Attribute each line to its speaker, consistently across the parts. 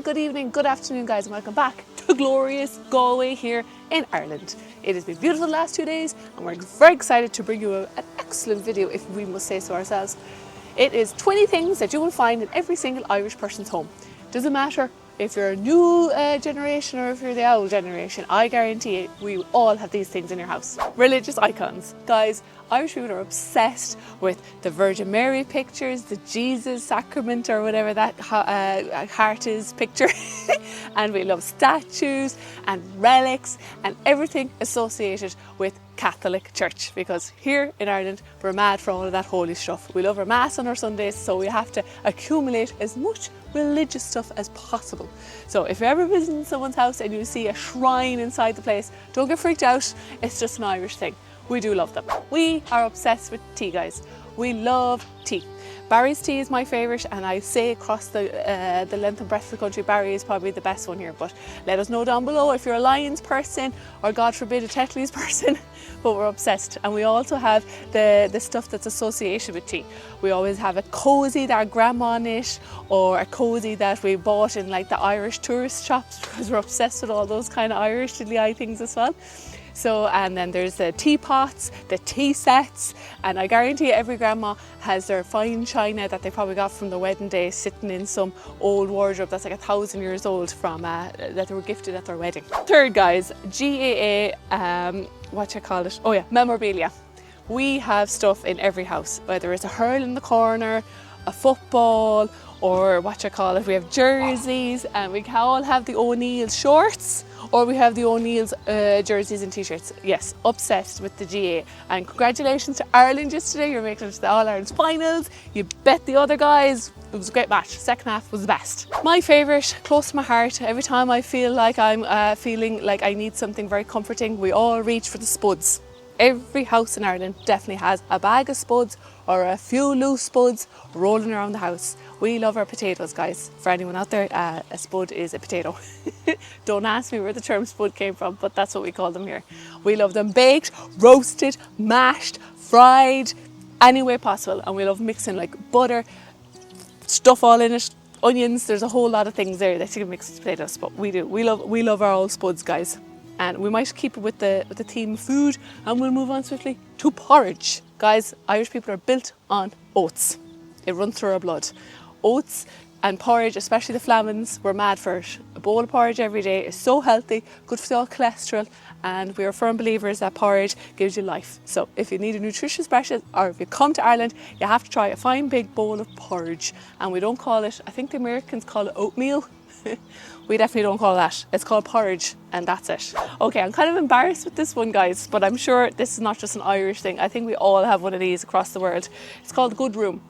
Speaker 1: morning, good evening, good afternoon guys, and welcome back to glorious Galway here in Ireland. It has been beautiful the last 2 days and we're very excited to bring you an excellent video, if we must say so ourselves. It is 20 things that you will find in every single Irish person's home. Doesn't matter if you're a new generation or if you're the old generation, I guarantee we all have these things in your house. Religious icons. Guys, Irish people are obsessed with the Virgin Mary pictures, the Jesus sacrament or whatever that heart is picture. And we love statues and relics and everything associated with Catholic Church, because here in Ireland we're mad for all of that holy stuff. We love our mass on our Sundays, so we have to accumulate as much religious stuff as possible. So if you're ever visiting someone's house and you see a shrine inside the place, don't get freaked out, it's just an Irish thing. We do love them. We are obsessed with tea, guys. We love tea. Barry's tea is my favourite, and I say across the length and breadth of the country, Barry is probably the best one here. But let us know down below if you're a Lions person or, God forbid, a Tetley's person. But we're obsessed, and we also have the stuff that's associated with tea. We always have a cosy that our grandma knit, or a cosy that we bought in like the Irish tourist shops, because we're obsessed with all those kind of Irish diddly-eye things as well. So, and then there's the teapots, the tea sets, and I guarantee every grandma has their fine china that they probably got from the wedding day sitting in some old wardrobe that's like 1,000 years old from that they were gifted at their wedding. Third, guys, GAA, memorabilia. We have stuff in every house, whether it's a hurl in the corner, a football, or we have jerseys, and we all have the O'Neill's shorts, or we have the O'Neill's jerseys and t-shirts. Yes, obsessed with the GAA. And congratulations to Ireland yesterday, you're making it to the All-Ireland finals. You bet the other guys, it was a great match. Second half was the best. My favourite, close to my heart, every time I feel like I'm feeling like I need something very comforting, we all reach for the spuds. Every house in Ireland definitely has a bag of spuds or a few loose spuds rolling around the house. We love our potatoes, guys. For anyone out there, a spud is a potato. Don't ask me where the term spud came from, but that's what we call them here. We love them baked, roasted, mashed, fried, any way possible. And we love mixing like butter, stuff all in it, onions. There's a whole lot of things there that you can mix with potatoes, but we do. We love our old spuds, guys. And we might keep it with the theme food, and we'll move on swiftly to porridge. Guys, Irish people are built on oats. It runs through our blood. Oats and porridge, especially the Flamins, we're mad for it. A bowl of porridge every day is so healthy, good for all cholesterol, and we are firm believers that porridge gives you life. So if you need a nutritious breakfast, or if you come to Ireland, you have to try a fine big bowl of porridge. And we don't call it, I think the Americans call it oatmeal. We definitely don't call that. It's called porridge, and that's it. Okay, I'm kind of embarrassed with this one, guys, but I'm sure this is not just an Irish thing. I think we all have one of these across the world. It's called the good room.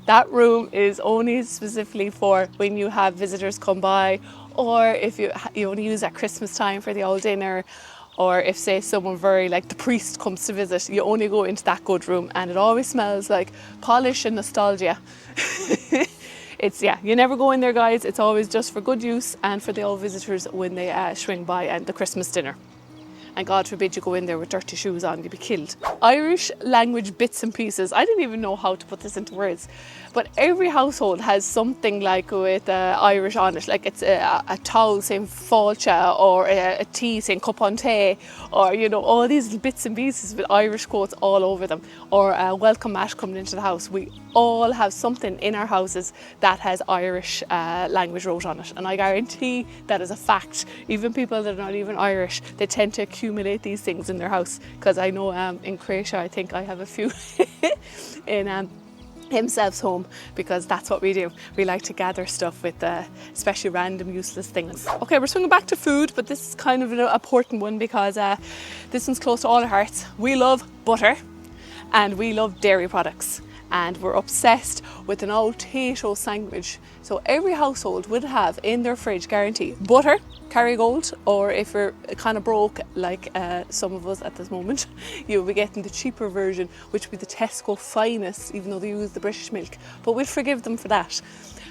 Speaker 1: That room is only specifically for when you have visitors come by, or if you only use at Christmas time for the old dinner, or if, say, someone like the priest comes to visit, you only go into that good room, and it always smells like polish and nostalgia. You never go in there, guys. It's always just for good use and for the old visitors when they swing by and the Christmas dinner. And God forbid you go in there with dirty shoes on, you'd be killed. Irish language bits and pieces. I didn't even know how to put this into words, but every household has something like with Irish on it. Like it's a towel saying fáilte, or a tea saying cup on tea, or all these little bits and pieces with Irish quotes all over them, or a welcome mat coming into the house. We all have something in our houses that has Irish language wrote on it, and I guarantee that is a fact. Even people that are not even Irish, they tend to accumulate these things in their house, because I know in Croatia I think I have a few in himself's home, because that's what we do. We like to gather stuff with especially random useless things. Okay, we're swinging back to food, but this is kind of an important one because this one's close to all our hearts. We love butter and we love dairy products, and we're obsessed with an old Tayto sandwich. So every household would have in their fridge, guarantee, butter, Kerrygold, or if you're kind of broke like some of us at this moment, you'll be getting the cheaper version, which would be the Tesco Finest, even though they use the British milk, but we'll forgive them for that.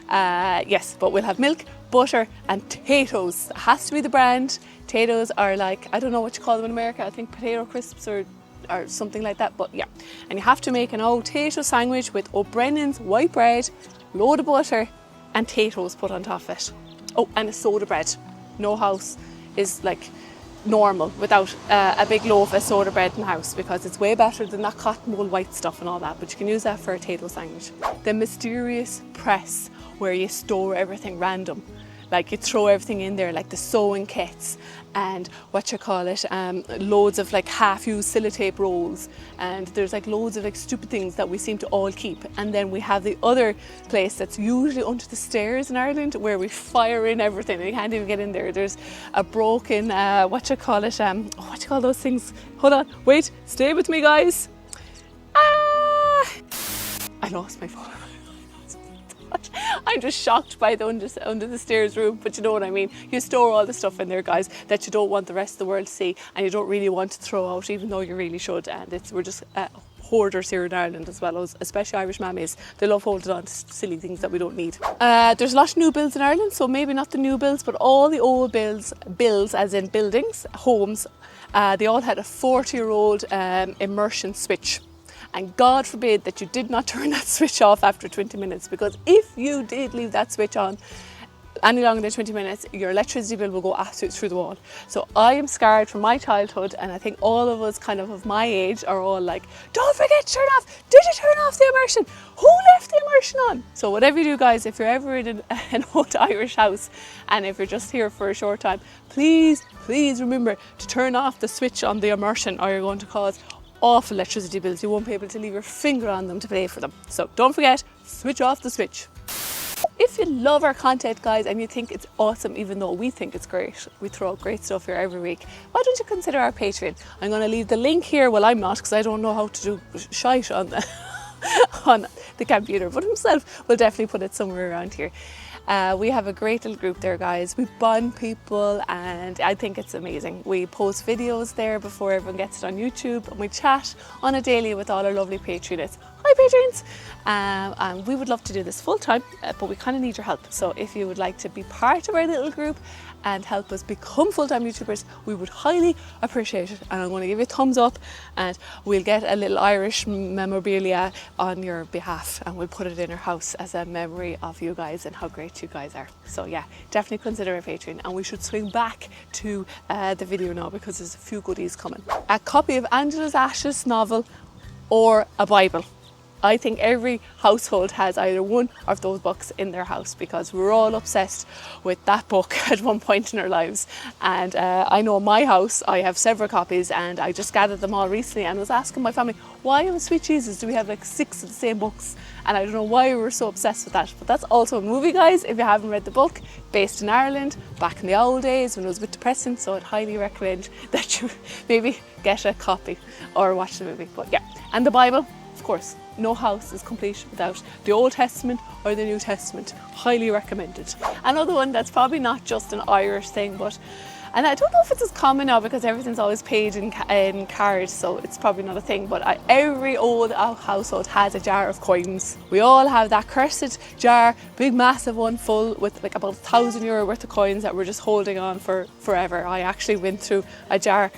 Speaker 1: Yes, but we'll have milk, butter and Taytos. It has to be the brand. Taytos are like, I don't know what you call them in America, I think potato crisps or something like that, but yeah. And you have to make an old Tayto sandwich with O'Brennan's white bread, load of butter and Taytos put on top of it. Oh, and a soda bread. No house is like normal without a big loaf of soda bread in the house, because it's way better than that cotton wool white stuff and all that, but you can use that for a potato sandwich. The mysterious press where you store everything random. Like you throw everything in there, like the sewing kits and loads of like half-used sellotape rolls, and there's like loads of like stupid things that we seem to all keep. And then we have the other place that's usually under the stairs in Ireland where we fire in everything and you can't even get in there. There's a broken, what do you call those things? Hold on, wait, stay with me guys. I lost my phone. I'm just shocked by the under the stairs room, but you know what I mean. You store all the stuff in there, guys, that you don't want the rest of the world to see and you don't really want to throw out, even though you really should. And we're just hoarders here in Ireland as well, especially Irish mammies. They love holding on to silly things that we don't need. There's a lot of new builds in Ireland, so maybe not the new builds, but all the old builds as in buildings, homes, they all had a 40-year-old immersion switch. And God forbid that you did not turn that switch off after 20 minutes, because if you did leave that switch on any longer than 20 minutes, your electricity bill will go absolutely through the wall. So I am scarred from my childhood, and I think all of us kind of my age are all like, don't forget to turn off, did you turn off the immersion? Who left the immersion on? So whatever you do, guys, if you're ever in an old Irish house and if you're just here for a short time, please remember to turn off the switch on the immersion, or you're going to cause awful electricity bills. You won't be able to leave your finger on them to pay for them. So don't forget, switch off the switch. If you love our content, guys, and you think it's awesome, even though we think it's great, we throw out great stuff here every week, why don't you consider our Patreon? I'm going to leave the link here. Well, I'm not, because I don't know how to do shite on the computer, but himself will definitely put it somewhere around here. We have a great little group there, guys. We bond people and I think it's amazing. We post videos there before everyone gets it on YouTube, and we chat on a daily with all our lovely Patreonists. Hi Patreons! And we would love to do this full time, but we kind of need your help. So if you would like to be part of our little group and help us become full-time YouTubers, we would highly appreciate it. And I'm going to give you a thumbs up, and we'll get a little Irish memorabilia on your behalf, and we'll put it in our house as a memory of you guys and how great you guys are. So yeah, definitely consider a Patreon. And we should swing back to the video now, because there's a few goodies coming. A copy of Angela's Ashes novel or a Bible. I think every household has either one of those books in their house, because we're all obsessed with that book at one point in our lives. And I know in my house I have several copies, and I just gathered them all recently and was asking my family, why in sweet Jesus do we have like 6 of the same books? And I don't know why we were so obsessed with that. But that's also a movie, guys, if you haven't read the book, based in Ireland back in the old days when it was a bit depressing. So I'd highly recommend that you maybe get a copy or watch the movie. But yeah, and the Bible, of course. No house is complete without the Old Testament or the New Testament. Highly recommended. Another one that's probably not just an Irish thing, and I don't know if it's as common now because everything's always paid in cards, so it's probably not a thing, but every old household has a jar of coins. We all have that cursed jar, big massive one full with like about €1,000 worth of coins that we're just holding on for forever. I actually went through a jar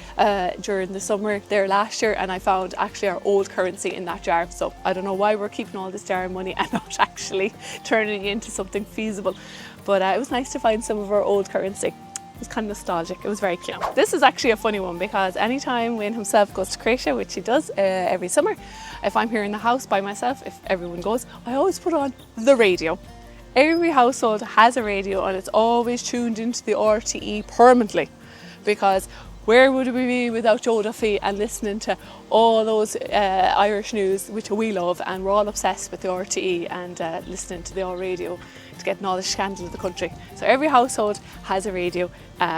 Speaker 1: during the summer there last year, and I found actually our old currency in that jar. So I don't know why we're keeping all this jar of money and not actually turning it into something feasible. But it was nice to find some of our old currency. It was kind of nostalgic. It was very cute. This is actually a funny one, because anytime Wayne himself goes to Croatia, which he does every summer, if I'm here in the house by myself, if everyone goes, I always put on the radio. Every household has a radio, and it's always tuned into the RTE permanently, because where would we be without Joe Duffy and listening to all those Irish news, which we love, and we're all obsessed with the RTE and listening to the R radio to get all the scandal of the country. So every household has a radio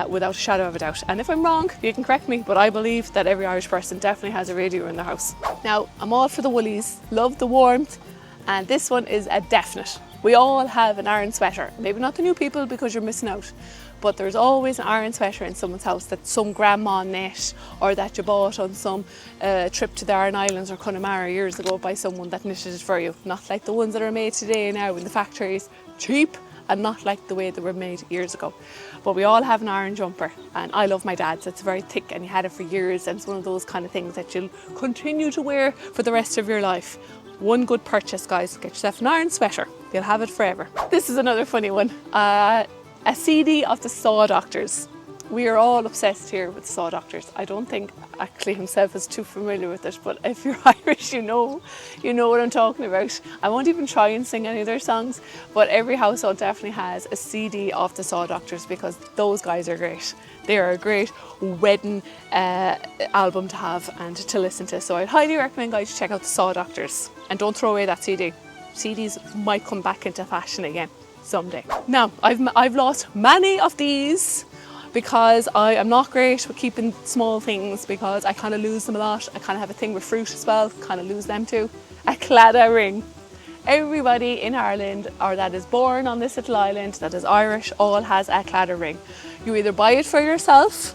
Speaker 1: without a shadow of a doubt. And if I'm wrong, you can correct me, but I believe that every Irish person definitely has a radio in their house. Now, I'm all for the woolies, love the warmth, and this one is a definite. We all have an iron sweater. Maybe not the new people because you're missing out, but there's always an iron sweater in someone's house that some grandma knit, or that you bought on some trip to the Aran Islands or Connemara years ago by someone that knitted it for you. Not like the ones that are made today now in the factories, cheap, and not like the way they were made years ago. But we all have an iron jumper, and I love my dad's. It's very thick and you had it for years, and it's one of those kind of things that you'll continue to wear for the rest of your life. One good purchase, guys. Get yourself an iron sweater. You'll have it forever. This is another funny one. a CD of the Saw Doctors. We are all obsessed here with Saw Doctors. I don't think Ackley himself is too familiar with it, but if you're Irish, you know what I'm talking about. I won't even try and sing any of their songs, but every household definitely has a CD of the Saw Doctors because those guys are great. They are a great wedding album to have and to listen to. So I'd highly recommend guys check out the Saw Doctors and don't throw away that CD. CDs might come back into fashion again someday. Now, I've lost many of these because I am not great with keeping small things because I kind of lose them a lot. I kind of have a thing with fruit as well, kind of lose them too. A claddagh ring. Everybody in Ireland or that is born on this little island that is Irish all has a claddagh ring. You either buy it for yourself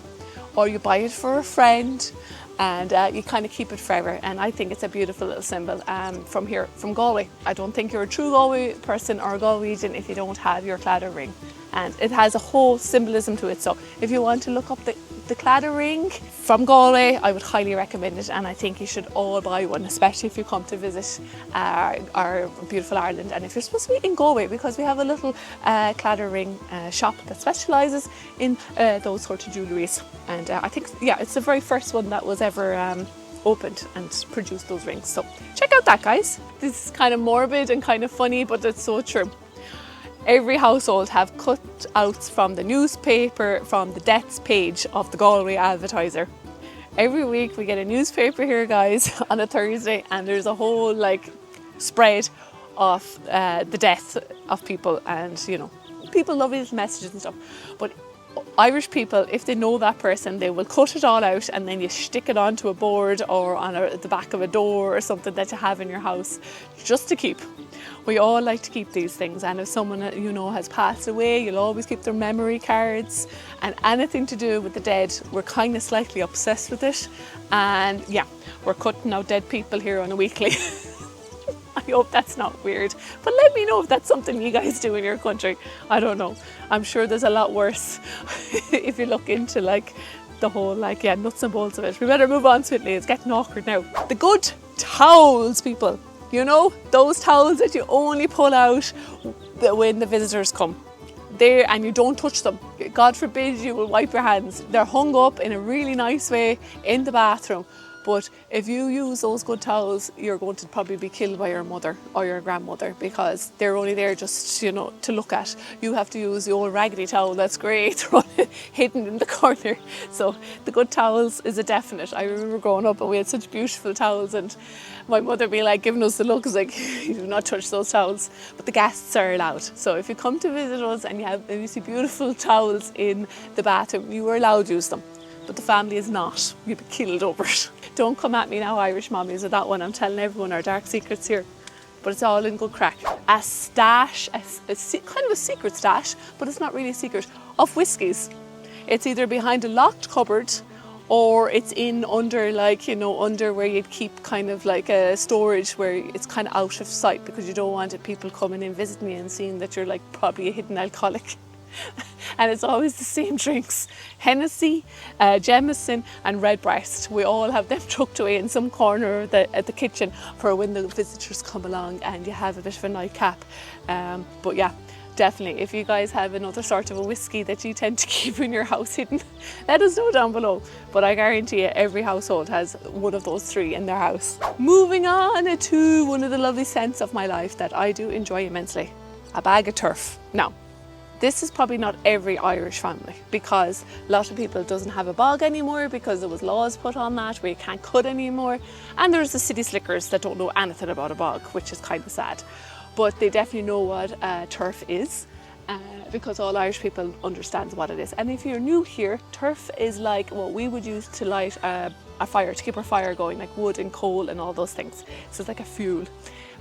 Speaker 1: or you buy it for a friend and you kind of keep it forever, and I think it's a beautiful little symbol from here, from Galway. I don't think you're a true Galway person or a Galwegian if you don't have your claddagh ring, and it has a whole symbolism to it. So if you want to look up the claddagh ring from Galway, I would highly recommend it, and I think you should all buy one, especially if you come to visit our beautiful Ireland and if you're supposed to be in Galway, because we have a little claddagh ring shop that specialises in those sort of jewelleries, and I think it's the very first one that was ever opened and produced those rings. So check out that, guys. This is kind of morbid and kind of funny, but it's so true. Every household have cutouts from the newspaper from the deaths page of the Galway Advertiser. Every week we get a newspaper here, guys, on a Thursday, and there's a whole spread of the deaths of people, and people love these messages and stuff. But Irish people, if they know that person, they will cut it all out and then you stick it onto a board or on the back of a door or something that you have in your house just to keep. We all like to keep these things, and if someone has passed away, you'll always keep their memory cards, and anything to do with the dead, we're kind of slightly obsessed with it, and we're cutting out dead people here on a weekly. I hope that's not weird, but let me know if that's something you guys do in your country. I don't know. I'm sure there's a lot worse if you look into the whole nuts and bolts of it. We better move on swiftly. It's getting awkward now. The good towels, people. Those towels that you only pull out when the visitors come. And you don't touch them. God forbid you will wipe your hands. They're hung up in a really nice way in the bathroom. But if you use those good towels, you're going to probably be killed by your mother or your grandmother because they're only there just, to look at. You have to use the old raggedy towel that's grey, hidden in the corner. So the good towels is a definite. I remember growing up and we had such beautiful towels, and my mother be giving us the looks you do not touch those towels. But the guests are allowed. So if you come to visit us and you see beautiful towels in the bathroom, you are allowed to use them. But the family is not. You'll be killed over it. Don't come at me now, Irish mommies, with that one. I'm telling everyone our dark secrets here. But it's all in good crack. A stash, kind of a secret stash, but it's not really a secret, of whiskies. It's either behind a locked cupboard or it's in under under where you'd keep kind of a storage where it's kind of out of sight because you don't want people coming in visiting you and seeing that you're probably a hidden alcoholic. And it's always the same drinks: Hennessy, Jameson and Redbreast. We all have them tucked away in some corner at the kitchen for when the visitors come along and you have a bit of a nightcap. But definitely, if you guys have another sort of a whiskey that you tend to keep in your house hidden, let us know down below. But I guarantee you every household has one of those three in their house. Moving on to one of the lovely scents of my life that I do enjoy immensely: a bag of turf. Now, this is probably not every Irish family because a lot of people doesn't have a bog anymore because there was laws put on that where you can't cut anymore, and there's the city slickers that don't know anything about a bog, which is kind of sad. But they definitely know what turf is because all Irish people understand what it is. And if you're new here, turf is like what we would use to light a fire, to keep our fire going, like wood and coal and all those things. So it's like a fuel.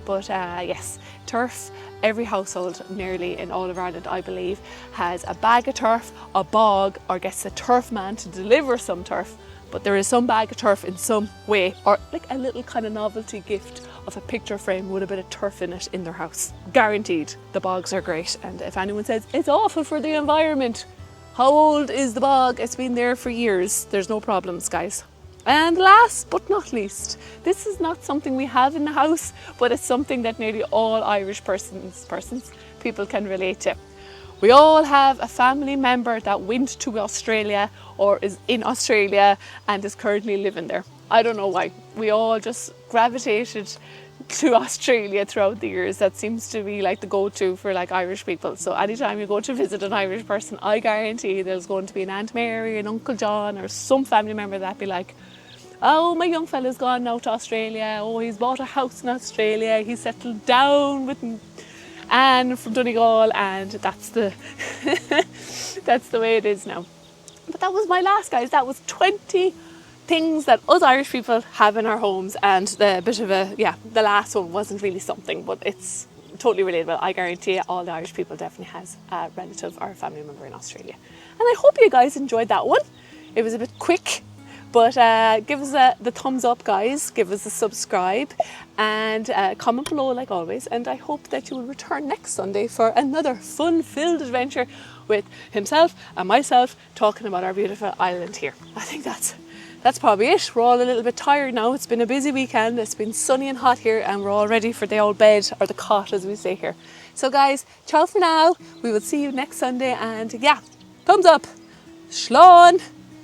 Speaker 1: But yes, turf, every household nearly in all of Ireland, I believe, has a bag of turf, a bog, or gets a turf man to deliver some turf. But there is some bag of turf in some way, or like a little kind of novelty gift of a picture frame with a bit of turf in it in their house. Guaranteed, the bogs are great. And if anyone says it's awful for the environment, how old is the bog? It's been there for years. There's no problems, guys. And last but not least, this is not something we have in the house, but it's something that nearly all Irish people can relate to. We all have a family member that went to Australia or is in Australia and is currently living there. I don't know why. We all just gravitated to Australia throughout the years. That seems to be like the go-to for like Irish people. So anytime you go to visit an Irish person, I guarantee there's going to be an Aunt Mary, an Uncle John, or some family member that be like, oh, my young fella's gone now to Australia. Oh, he's bought a house in Australia. He's settled down with Anne from Donegal, and that's the that's the way it is now. But that was my last, guys. That was 20 things that us Irish people have in our homes, and the last one wasn't really something, but it's totally relatable. I guarantee you all the Irish people definitely has a relative or a family member in Australia. And I hope you guys enjoyed that one. It was a bit quick, but give us the thumbs up, guys. Give us a subscribe and comment below like always. And I hope that you will return next Sunday for another fun-filled adventure with himself and myself talking about our beautiful island here. I think that's probably it. We're all a little bit tired now. It's been a busy weekend. It's been sunny and hot here, and we're all ready for the old bed, or the cot as we say here. So guys, ciao for now. We will see you next Sunday, and yeah, thumbs up, slán,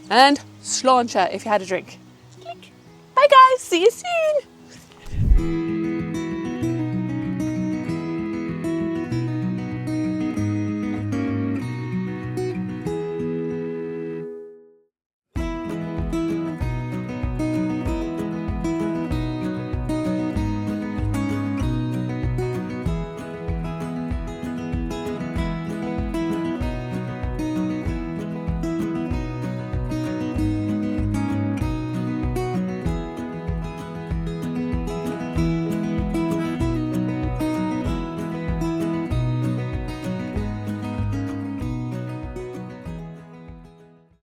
Speaker 1: and sláinte if you had a drink. Bye guys, see you soon.